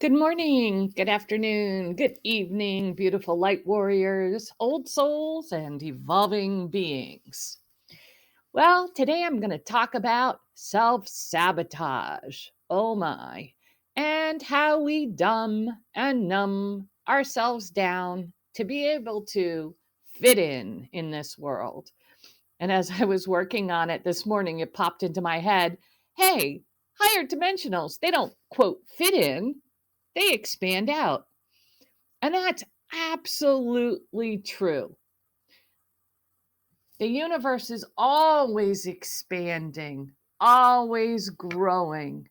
Good morning, good afternoon, good evening, beautiful light warriors, old souls, and evolving beings. Well, today I'm going to talk about self sabotage. Oh my. And how we dumb and numb ourselves down to be able to fit in this world. And as I was working on it this morning, it popped into my head, hey, higher dimensionals, they don't quote fit in, they expand out. And that's absolutely true. The universe is always expanding, always growing.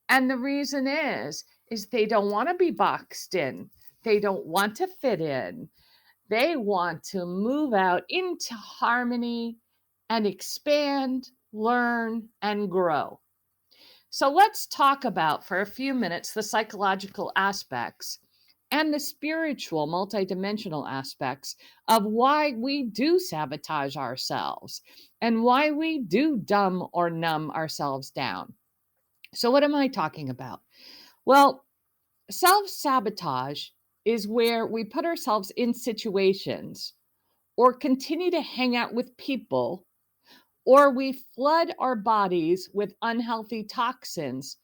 And the reason is they don't want to be boxed in. They don't want to fit in. They want to move out into harmony and expand, learn, and grow. So let's talk about for a few minutes the psychological aspects and the spiritual, multidimensional aspects of why we do sabotage ourselves and why we do dumb or numb ourselves down. So, what am I talking about? Well, self sabotage is where we put ourselves in situations or continue to hang out with people or we flood our bodies with unhealthy toxins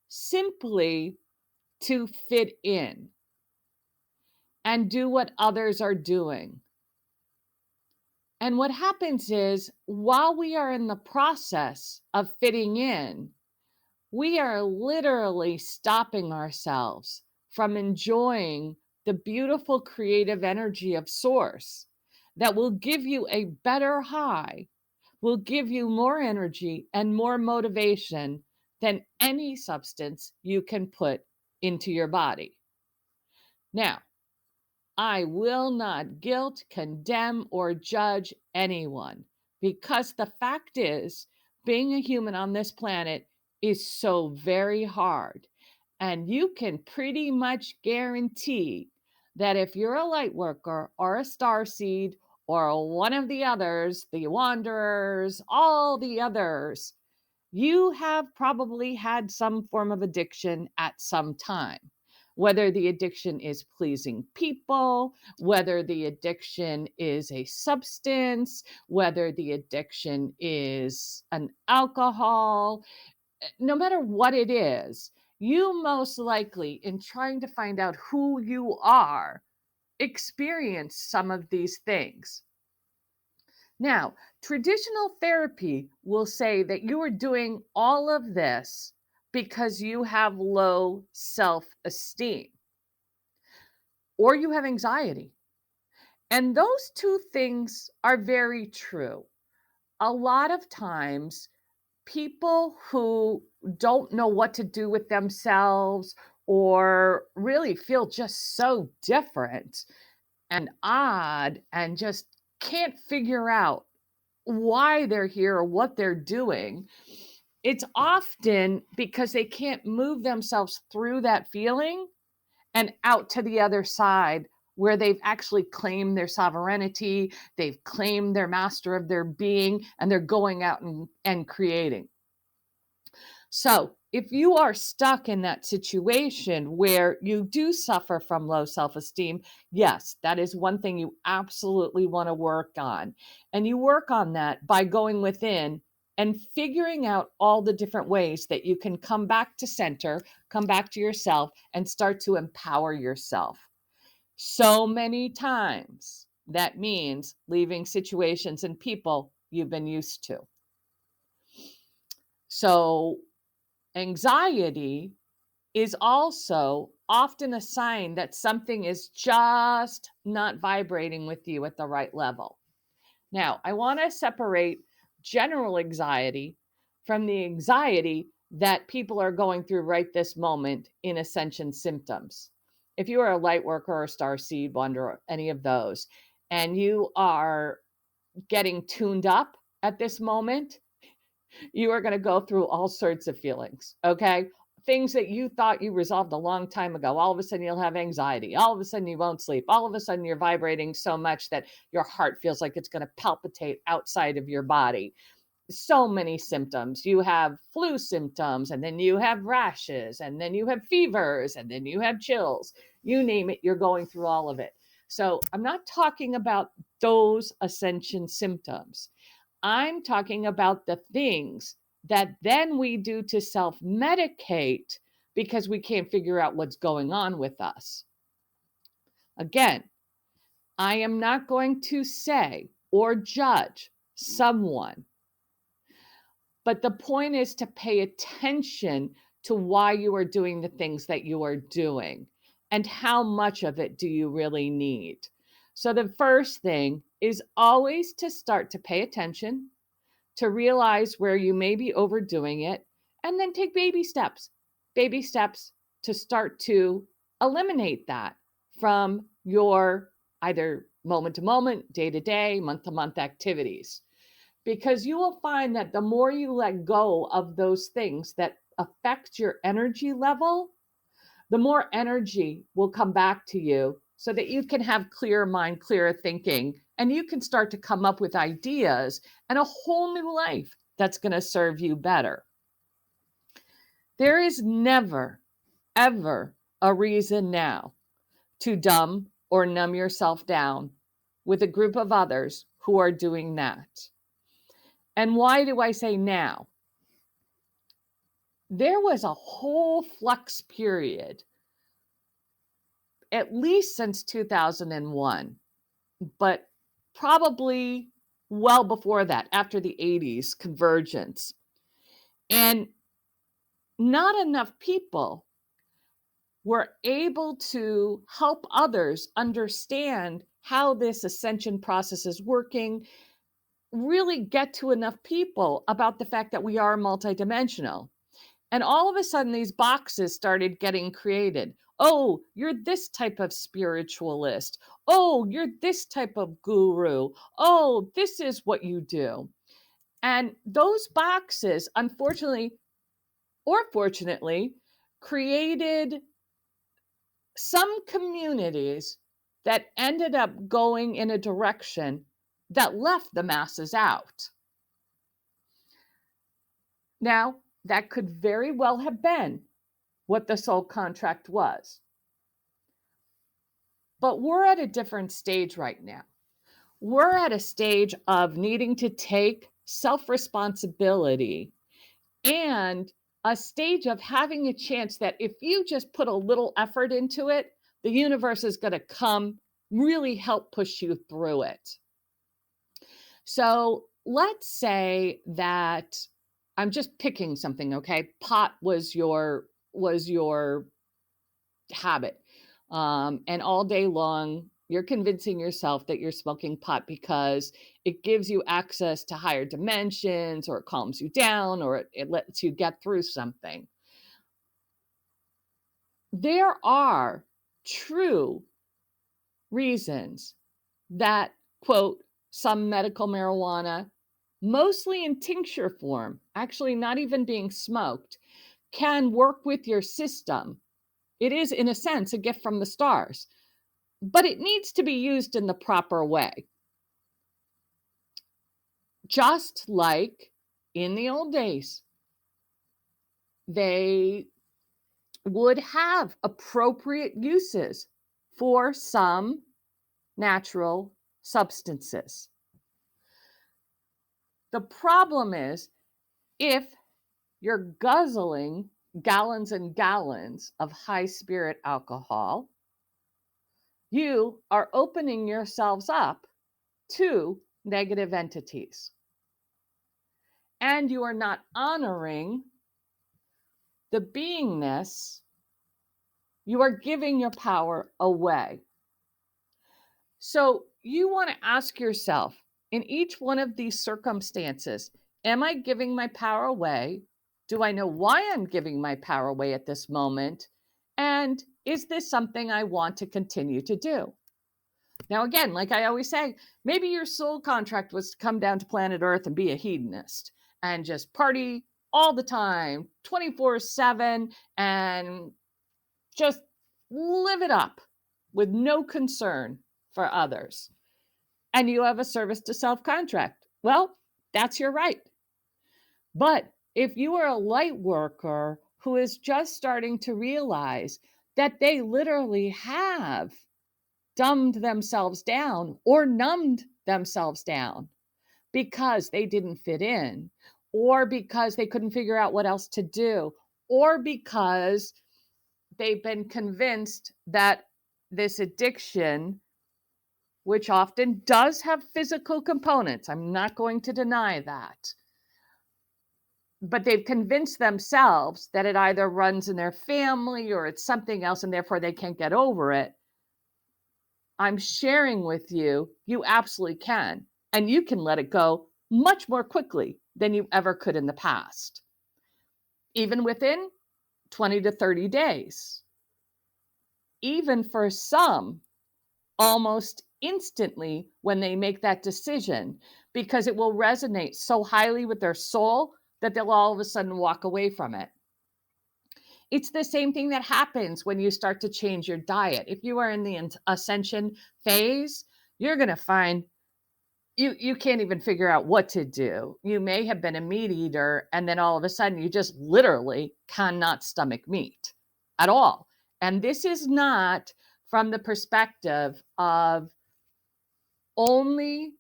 simply to fit in and do what others are doing. And what happens is, while we are in the process of fitting in, we are literally stopping ourselves from enjoying the beautiful creative energy of Source that will give you a better high, will give you more energy and more motivation than any substance you can put into your body. Now, I will not guilt, condemn, or judge anyone because the fact is, being a human on this planet is so very hard. And you can pretty much guarantee that if you're a light worker or a starseed or one of the others, the wanderers, all the others, you have probably had some form of addiction at some time. Whether the addiction is pleasing people, whether the addiction is a substance, whether the addiction is an alcohol, no matter what it is, you most likely, in trying to find out who you are, experience some of these things. Now, traditional therapy will say that you are doing all of this because you have low self esteem or you have anxiety. And those two things are very true. A lot of times, people who don't know what to do with themselves or really feel just so different and odd and just can't figure out why they're here or what they're doing, it's often because they can't move themselves through that feeling and out to the other side where they've actually claimed their sovereignty, they've claimed their master of their being, and they're going out and creating. So, if you are stuck in that situation where you do suffer from low self esteem, yes, that is one thing you absolutely want to work on. And you work on that by going within and figuring out all the different ways that you can come back to center, come back to yourself, and start to empower yourself. So many times that means leaving situations and people you've been used to. So, anxiety is also often a sign that something is just not vibrating with you at the right level. Now, I want to separate general anxiety from the anxiety that people are going through right this moment in ascension symptoms. If you are a light worker or star seed wonder, any of those, and you are getting tuned up at this moment, you are going to go through all sorts of feelings, okay? Things that you thought you resolved a long time ago. All of a sudden, you'll have anxiety. All of a sudden, you won't sleep. All of a sudden, you're vibrating so much that your heart feels like it's going to palpitate outside of your body. so many symptoms. You have flu symptoms, and then you have rashes, and then you have fevers, and then you have chills. You name it, you're going through all of it. So I'm not talking about those ascension symptoms. I'm talking about the things that then we do to self medicate because we can't figure out what's going on with us. Again, I am not going to say or judge someone, but the point is to pay attention to why you are doing the things that you are doing and how much of it do you really need. So, the first thing is always to start to pay attention, to realize where you may be overdoing it, and then take baby steps to start to eliminate that from your either moment to moment, day to day, month to month activities. Because you will find that the more you let go of those things that affect your energy level, the more energy will come back to you so that you can have clear mind, clearer thinking, and you can start to come up with ideas and a whole new life that's going to serve you better. There is never, ever a reason now to dumb or numb yourself down with a group of others who are doing that. And why do I say now? There was a whole flux period, at least since 2001, but probably well before that, after the 80s convergence. And not enough people were able to help others understand how this ascension process is working, really get to enough people about the fact that we are multidimensional. And all of a sudden, these boxes started getting created. Oh, you're this type of spiritualist. Oh, you're this type of guru. Oh, this is what you do. And those boxes, unfortunately or fortunately, created some communities that ended up going in a direction that left the masses out. Now, that could very well have been what the soul contract was. But we're at a different stage right now. We're at a stage of needing to take self responsibility and a stage of having a chance that if you just put a little effort into it, the universe is going to come really help push you through it. So let's say that I'm just picking something, okay? Pot was your habit. And all day long, you're convincing yourself that you're smoking pot because it gives you access to higher dimensions, or it calms you down, or it lets you get through something. There are true reasons that, quote, some medical marijuana, mostly in tincture form, actually not even being smoked, can work with your system. It is, in a sense, a gift from the stars, but it needs to be used in the proper way. Just like in the old days, they would have appropriate uses for some natural substances. The problem is if you're guzzling gallons and gallons of high spirit alcohol, you are opening yourselves up to negative entities. And you are not honoring the beingness. You are giving your power away. So you want to ask yourself, in each one of these circumstances, am I giving my power away? Do I know why I'm giving my power away at this moment? And is this something I want to continue to do? Now, again, like I always say, maybe your soul contract was to come down to planet Earth and be a hedonist and just party all the time, 24/7, and just live it up with no concern for others. And you have a service to self contract. Well, that's your right. But if you are a light worker who is just starting to realize that they literally have dumbed themselves down or numbed themselves down because they didn't fit in, or because they couldn't figure out what else to do, or because they've been convinced that this addiction, which often does have physical components, I'm not going to deny that, but they've convinced themselves that it either runs in their family or it's something else and therefore they can't get over it. I'm sharing with you, you absolutely can. And you can let it go much more quickly than you ever could in the past, even within 20 to 30 days. Even for some, almost instantly when they make that decision, because it will resonate so highly with their soul that they'll all of a sudden walk away from it. It's the same thing that happens when you start to change your diet. If you are in the ascension phase, you're going to find you can't even figure out what to do. You may have been a meat eater and then all of a sudden you just literally cannot stomach meat at all. And this is not from the perspective of only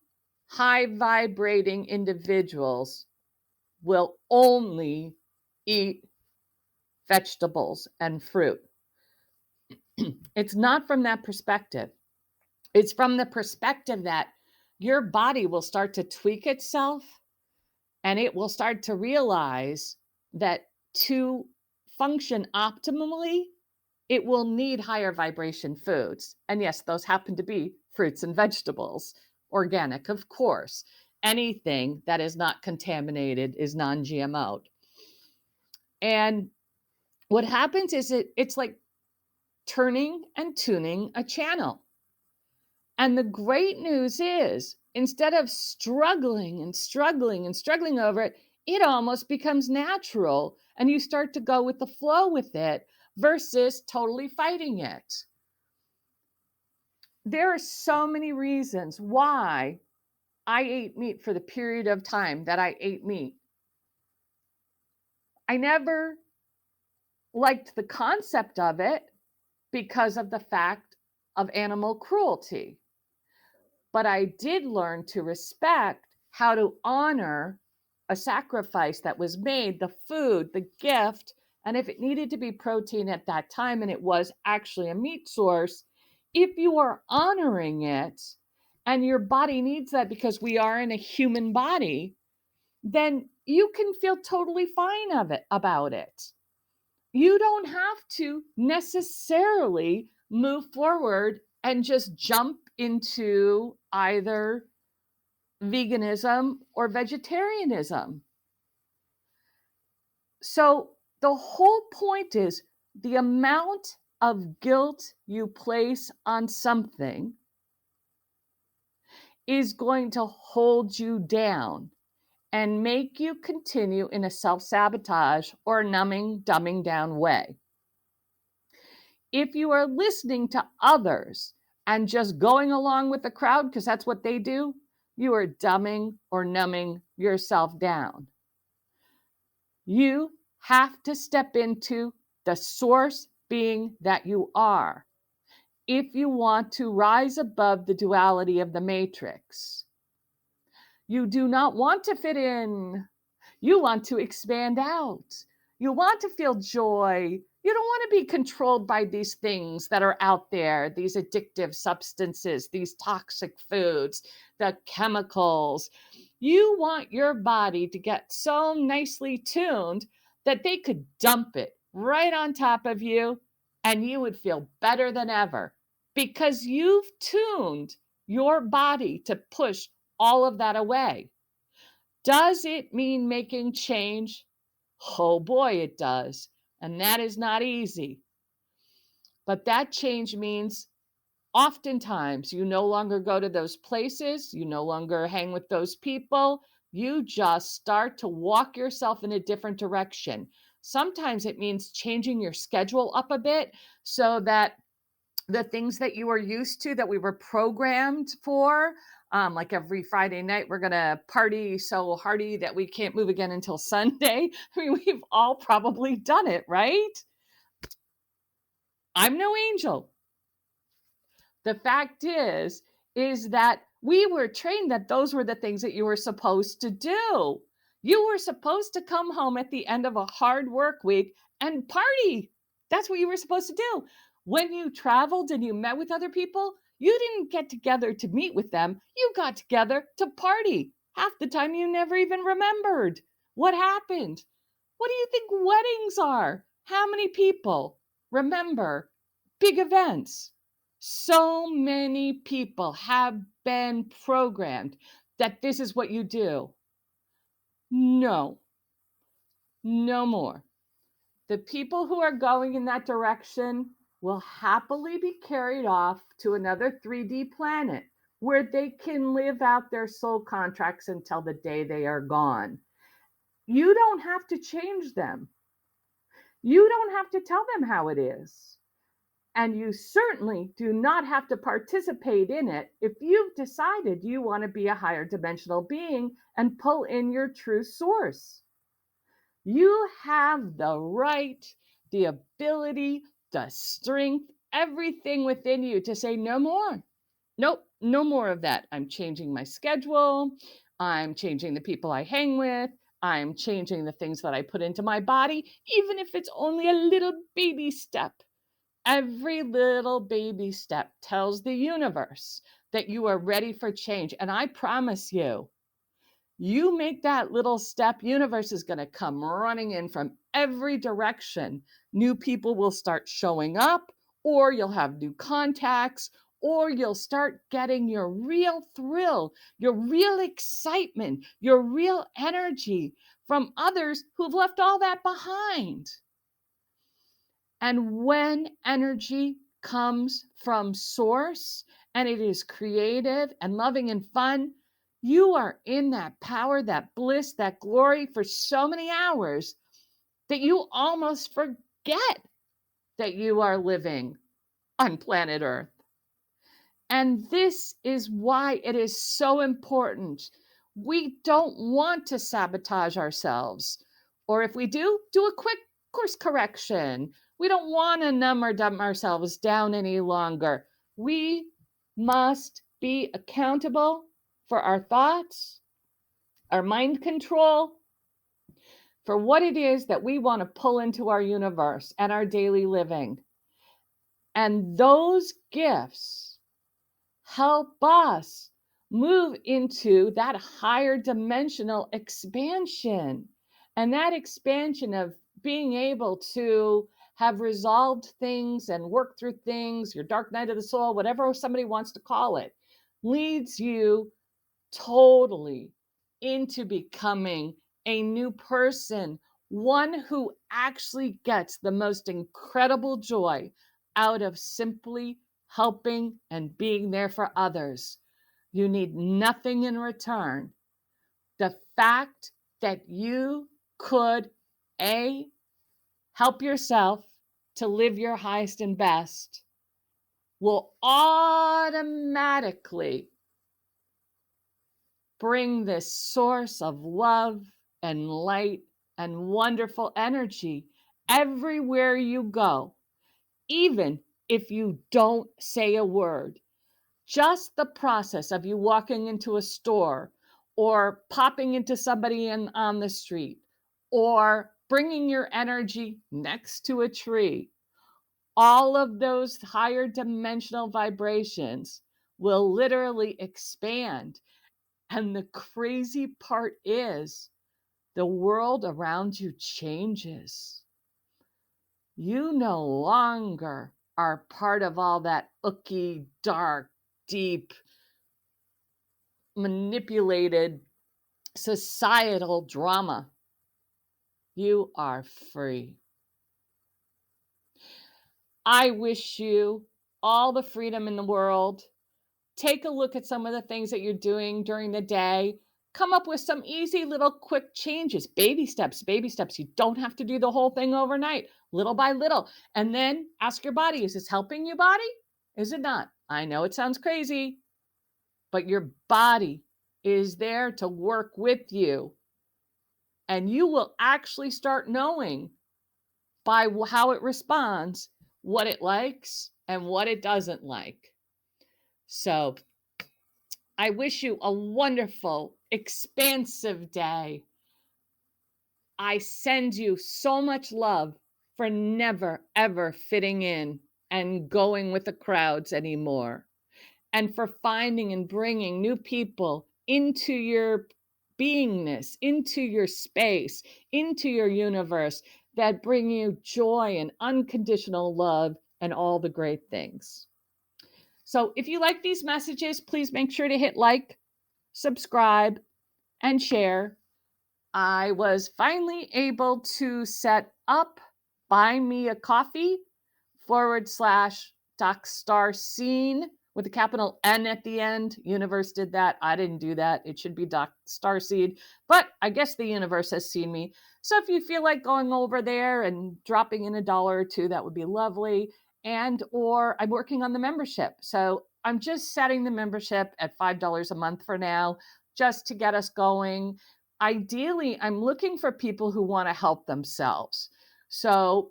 high vibrating individuals will only eat vegetables and fruit. It's not from that perspective. It's from the perspective that your body will start to tweak itself and it will start to realize that to function optimally, it will need higher vibration foods. And yes, those happen to be fruits and vegetables, organic, of course. Anything that is not contaminated is non-GMO. And what happens is it's like turning and tuning a channel. And the great news is, instead of struggling and struggling and struggling over it, it almost becomes natural and you start to go with the flow with it versus totally fighting it. There are so many reasons why I ate meat for the period of time that I ate meat. I never liked the concept of it because of the fact of animal cruelty. But I did learn to respect how to honor a sacrifice that was made, the food, the gift, and if it needed to be protein at that time and it was actually a meat source, if you are honoring it and your body needs that because we are in a human body, then you can feel totally fine about it. You don't have to necessarily move forward and just jump into either veganism or vegetarianism. So the whole point is the amount of guilt you place on something is going to hold you down and make you continue in a self-sabotage or numbing, dumbing down way. If you are listening to others and just going along with the crowd, because that's what they do, you are dumbing or numbing yourself down. You have to step into the source being that you are if you want to rise above the duality of the matrix. You do not want to fit in. You want to expand out. You want to feel joy. You don't want to be controlled by these things that are out there, these addictive substances, these toxic foods, the chemicals. You want your body to get so nicely tuned that they could dump it right on top of you and you would feel better than ever because you've tuned your body to push all of that away. Does it mean making change? Oh boy, it does. And that is not easy. But that change means oftentimes you no longer go to those places, you no longer hang with those people, you just start to walk yourself in a different direction. Sometimes it means changing your schedule up a bit so that the things that you were used to, that we were programmed for, like every Friday night, we're going to party so hardy that we can't move again until Sunday. I mean, we've all probably done it, right? I'm no angel. The fact is that we were trained that those were the things that you were supposed to do. You were supposed to come home at the end of a hard work week and party. That's what you were supposed to do. When you traveled and you met with other people, you didn't get together to meet with them. You got together to party. Half the time you never even remembered what happened. What do you think weddings are? How many people remember big events? So many people have been programmed that this is what you do. No, no more. The people who are going in that direction will happily be carried off to another 3D planet where they can live out their soul contracts until the day they are gone. You don't have to change them. You don't have to tell them how it is. And you certainly do not have to participate in it if you've decided you want to be a higher dimensional being and pull in your true source. You have the right, the ability, the strength, everything within you to say no more. Nope, no more of that. I'm changing my schedule. I'm changing the people I hang with. I'm changing the things that I put into my body, even if it's only a little baby step. Every little baby step tells the universe that you are ready for change. And I promise you, you make that little step, universe is going to come running in from every direction. New people will start showing up, or you'll have new contacts, or you'll start getting your real thrill, your real excitement, your real energy from others who've left all that behind. And when energy comes from source and it is creative and loving and fun, you are in that power, that bliss, that glory for so many hours that you almost forget that you are living on planet Earth. And this is why it is so important. We don't want to sabotage ourselves. Or if we do a quick course correction. We don't want to numb or dumb ourselves down any longer. We must be accountable for our thoughts, our mind control, for what it is that we want to pull into our universe and our daily living. And those gifts help us move into that higher dimensional expansion. And that expansion of being able to have resolved things and work through things, your dark night of the soul, whatever somebody wants to call it, leads you totally into becoming a new person, one who actually gets the most incredible joy out of simply helping and being there for others. You need nothing in return. The fact that you could, A, help yourself to live your highest and best will automatically bring this source of love and light and wonderful energy everywhere you go, even if you don't say a word. Just the process of you walking into a store or popping into somebody on the street or bringing your energy next to a tree, all of those higher dimensional vibrations will literally expand. And the crazy part is the world around you changes. You no longer are part of all that ooky, dark, deep, manipulated societal drama. You are free. I wish you all the freedom in the world. Take a look at some of the things that you're doing during the day. Come up with some easy little quick changes, baby steps, baby steps. You don't have to do the whole thing overnight, little by little. And then ask your body, is this helping you, body? Is it not? I know it sounds crazy. but your body is there to work with you. And you will actually start knowing by how it responds, what it likes and what it doesn't like. So I wish you a wonderful, expansive day. I send you so much love for never, ever fitting in and going with the crowds anymore, and for finding and bringing new people into your beingness, into your space, into your universe that bring you joy and unconditional love and all the great things. So if you like these messages, please make sure to hit like, subscribe, and share. I was finally able to set up Buy Me a Coffee / Doc Starseed with a capital N at the end. Universe did that. I didn't do that. It should be Doc Starseed, but I guess the universe has seen me. So if you feel like going over there and dropping in $1 or $2, that would be lovely. And or I'm working on the membership. So I'm just setting the membership at $5 a month for now, just to get us going. Ideally, I'm looking for people who want to help themselves. So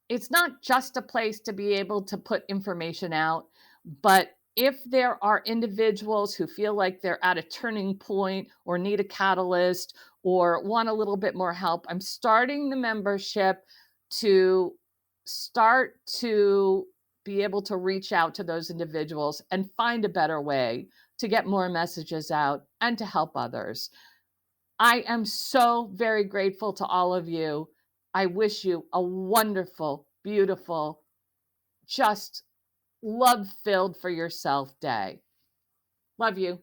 it's not just a place to be able to put information out, but if there are individuals who feel like they're at a turning point or need a catalyst or want a little bit more help, I'm starting the membership to start to be able to reach out to those individuals and find a better way to get more messages out and to help others. I am so very grateful to all of you. I wish you a wonderful, beautiful, just love filled for yourself day. Love you.